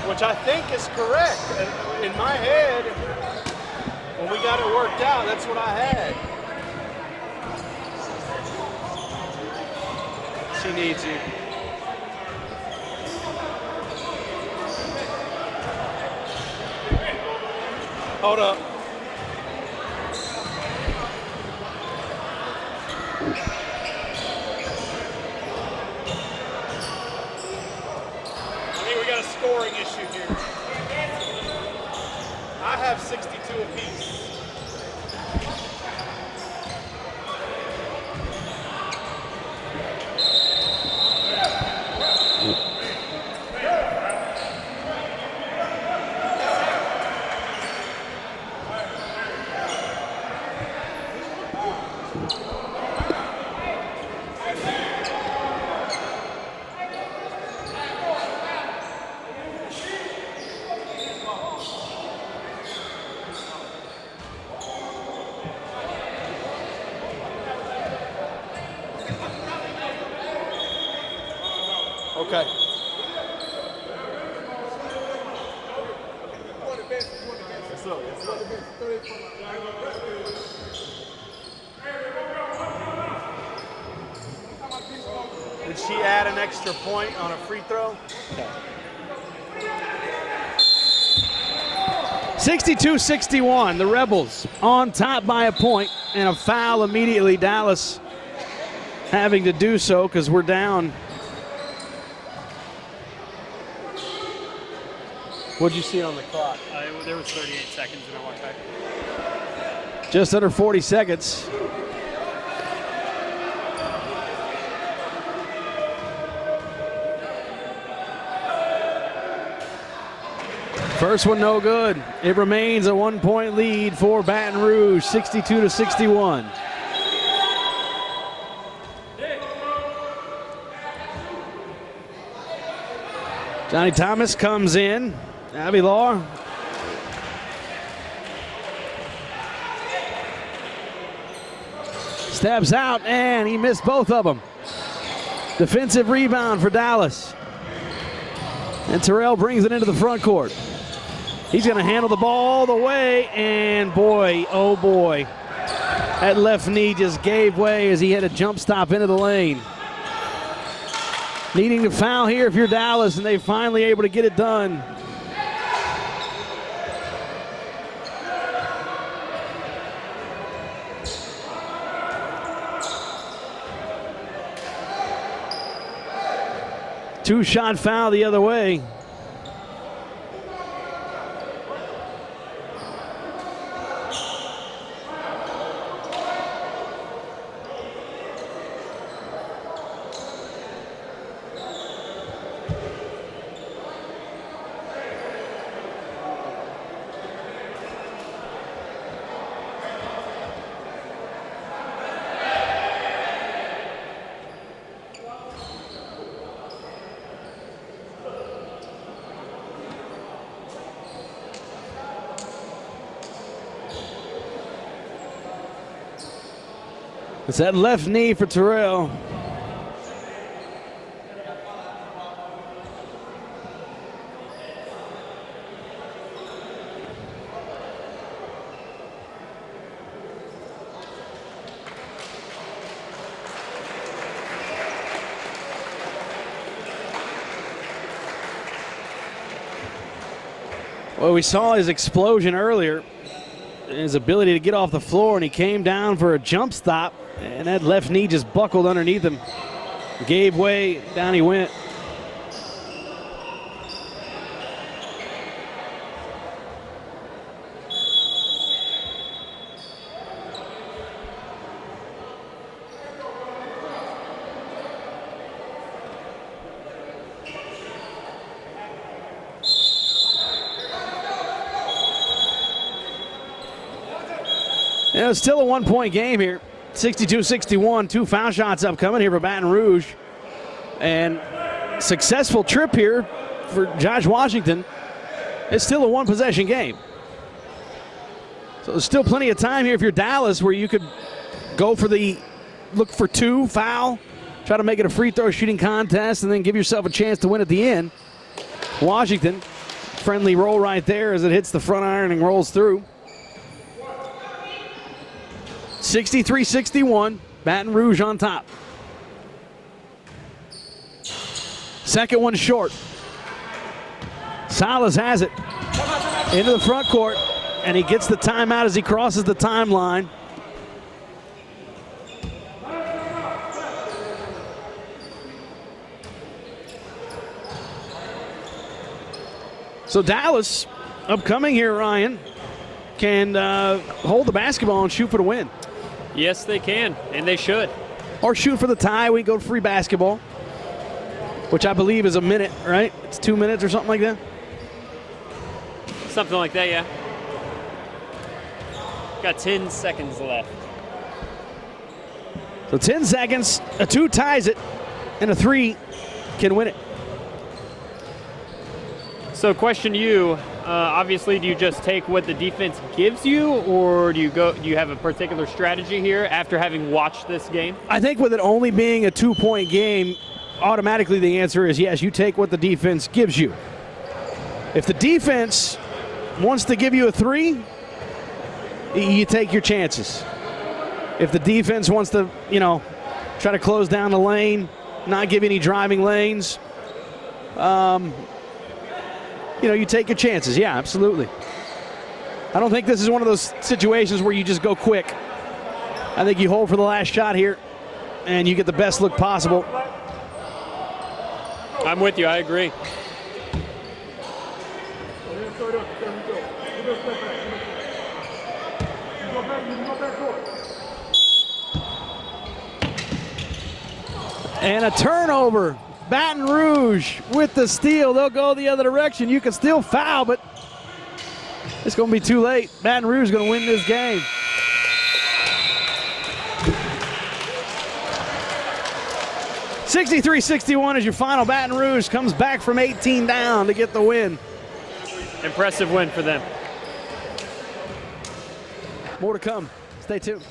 which I think is correct. In my head, when we got it worked out, that's what I had. She needs you. Hold up. think we got a scoring issue here. I have 62 apiece. Okay. Did she add an extra point on a free throw? 62-61, the Rebels on top by a point, and a foul immediately. Dallas having to do so because we're down. What'd you see on the clock? There was 38 seconds and I walked back. Just under 40 seconds. First one no good. It remains a 1-point lead for Baton Rouge, 62-61. Johnny Thomas comes in. Avilar. Steps out, and he missed both of them. Defensive rebound for Dallas. And Terrell brings it into the front court. He's going to handle the ball all the way, and boy, oh boy, that left knee just gave way as he had a jump stop into the lane. Needing to foul here if you're Dallas, and they're finally able to get it done. Two-shot foul the other way. It's that left knee for Terrell. Well, we saw his explosion earlier, his ability to get off the floor, and he came down for a jump stop. And that left knee just buckled underneath him. Gave way, down he went. Yeah, it's still a 1-point game here. 62-61, 2 foul shots upcoming here for Baton Rouge. And successful trip here for Josh Washington. It's still a 1-possession game. So there's still plenty of time here if you're Dallas where you could go for look for 2, foul, try to make it a free throw shooting contest, and then give yourself a chance to win at the end. Washington, friendly roll right there as it hits the front iron and rolls through. 63-61, Baton Rouge on top. Second one short. Salas has it into the front court, and he gets the timeout as he crosses the timeline. So Dallas, upcoming here, Ryan, can hold the basketball and shoot for the win. Yes, they can, and they should. Or shoot for the tie. We go free basketball, which I believe is a minute, right? It's 2 minutes or something like that. Something like that, yeah. Got 10 seconds left. So 10 seconds, a 2 ties it, and a 3 can win it. So question to you, obviously, do you just take what the defense gives you, or do you have a particular strategy here after having watched this game? I think with it only being a 2-point game, automatically the answer is yes, you take what the defense gives you. If the defense wants to give you a 3, you take your chances. If the defense wants to, try to close down the lane, not give any driving lanes, you take your chances. Yeah, absolutely. I don't think this is one of those situations where you just go quick. I think you hold for the last shot here, and you get the best look possible. I'm with you. I agree. And a turnover. Baton Rouge with the steal. They'll go the other direction. You can still foul, but it's going to be too late. Baton Rouge is going to win this game. (63-61) is your final. Baton Rouge comes back from 18 down to get the win. Impressive win for them. More to come. Stay tuned.